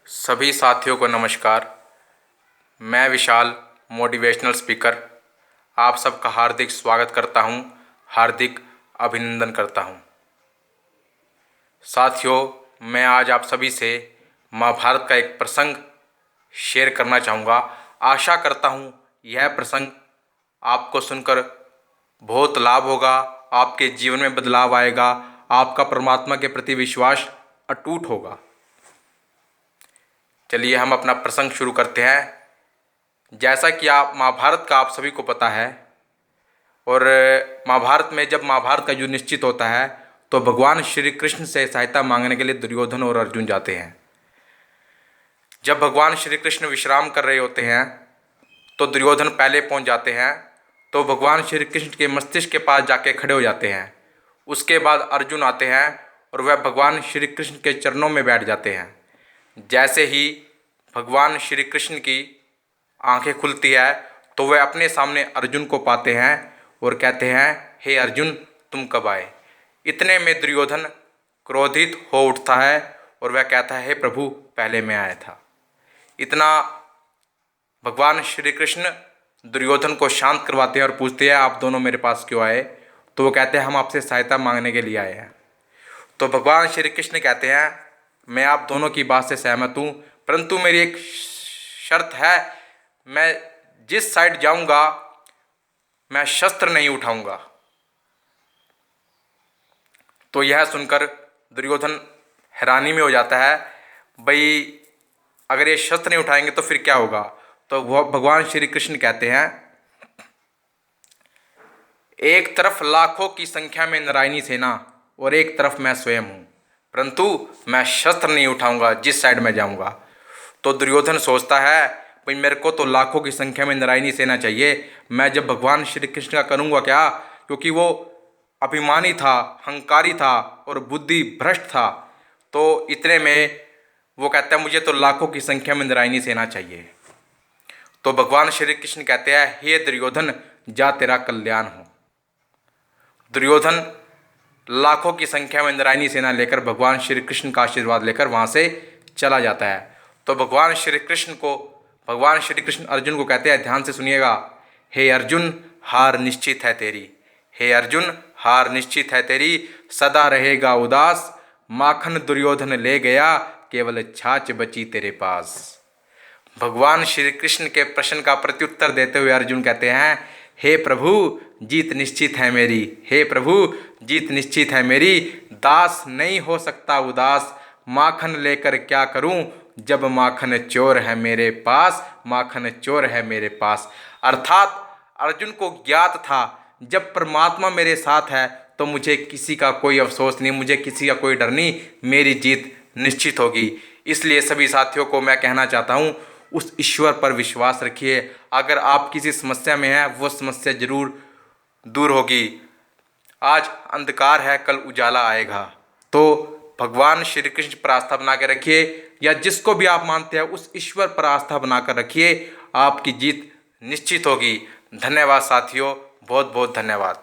सभी साथियों को नमस्कार। मैं विशाल मोटिवेशनल स्पीकर आप सबका हार्दिक स्वागत करता हूं, हार्दिक अभिनंदन करता हूं। साथियों, मैं आज आप सभी से महाभारत का एक प्रसंग शेयर करना चाहूँगा। आशा करता हूं यह प्रसंग आपको सुनकर बहुत लाभ होगा, आपके जीवन में बदलाव आएगा, आपका परमात्मा के प्रति विश्वास अटूट होगा। चलिए हम अपना प्रसंग शुरू करते हैं। जैसा कि आप महाभारत का आप सभी को पता है, और महाभारत में जब महाभारत का युद्ध निश्चित होता है तो भगवान श्री कृष्ण से सहायता मांगने के लिए दुर्योधन और अर्जुन जाते हैं। जब भगवान श्री कृष्ण विश्राम कर रहे होते हैं तो दुर्योधन पहले पहुंच जाते हैं, तो भगवान श्री कृष्ण के मस्तिष्क के पास जाके खड़े हो जाते हैं। उसके बाद अर्जुन आते हैं और वह भगवान श्री कृष्ण के चरणों में बैठ जाते हैं। जैसे ही भगवान श्री कृष्ण की आंखें खुलती है तो वह अपने सामने अर्जुन को पाते हैं और कहते हैं, हे अर्जुन, तुम कब आए। इतने में दुर्योधन क्रोधित हो उठता है और वह कहता है, हे प्रभु, पहले मैं आया था। इतना भगवान श्री कृष्ण दुर्योधन को शांत करवाते हैं और पूछते हैं, आप दोनों मेरे पास क्यों आए। तो वो कहते हैं, हम आपसे सहायता मांगने के लिए आए हैं। तो भगवान श्री कृष्ण कहते हैं, मैं आप दोनों की बात से सहमत हूँ, परंतु मेरी एक शर्त है, मैं जिस साइड जाऊंगा मैं शस्त्र नहीं उठाऊंगा। तो यह सुनकर दुर्योधन हैरानी में हो जाता है, भाई अगर ये शस्त्र नहीं उठाएंगे तो फिर क्या होगा। तो भगवान श्री कृष्ण कहते हैं, एक तरफ लाखों की संख्या में नारायणी सेना और एक तरफ मैं स्वयं हूँ, परंतु मैं शस्त्र नहीं उठाऊंगा जिस साइड में जाऊंगा। तो दुर्योधन सोचता है, भाई मेरे को तो लाखों की संख्या में नारायणी सेना चाहिए, मैं जब भगवान श्री कृष्ण का करूंगा क्या, क्योंकि वो अभिमानी था, हंकारी था और बुद्धि भ्रष्ट था। तो इतने में वो कहता है, मुझे तो लाखों की संख्या में नारायणी सेना चाहिए। तो भगवान श्री कृष्ण कहते हैं, हे दुर्योधन, जा तेरा कल्याण हो। दुर्योधन लाखों की संख्या में नारायणी सेना लेकर भगवान श्री कृष्ण का आशीर्वाद लेकर वहाँ से चला जाता है। तो भगवान श्री कृष्ण अर्जुन को कहते हैं, ध्यान से सुनिएगा, हे अर्जुन, हार निश्चित है तेरी। हे अर्जुन, हार निश्चित है तेरी, सदा रहेगा उदास, माखन दुर्योधन ले गया, केवल छाछ बची तेरे पास। भगवान श्री कृष्ण के प्रश्न का प्रत्युत्तर देते हुए अर्जुन कहते हैं, हे प्रभु, जीत निश्चित है मेरी। हे प्रभु, जीत निश्चित है मेरी, दास नहीं हो सकता उदास, माखन लेकर क्या करूं जब माखन चोर है मेरे पास, माखन चोर है मेरे पास। अर्थात अर्जुन को ज्ञात था, जब परमात्मा मेरे साथ है तो मुझे किसी का कोई अफसोस नहीं, मुझे किसी का कोई डर नहीं, मेरी जीत निश्चित होगी। इसलिए सभी साथियों को मैं कहना चाहता हूँ, उस ईश्वर पर विश्वास रखिए। अगर आप किसी समस्या में हैं, वो समस्या जरूर दूर होगी। आज अंधकार है, कल उजाला आएगा। तो भगवान श्री कृष्ण पर आस्था बना के रखिए, या जिसको भी आप मानते हैं उस ईश्वर पर आस्था बनाकर रखिए, आपकी जीत निश्चित होगी। धन्यवाद साथियों, बहुत बहुत धन्यवाद।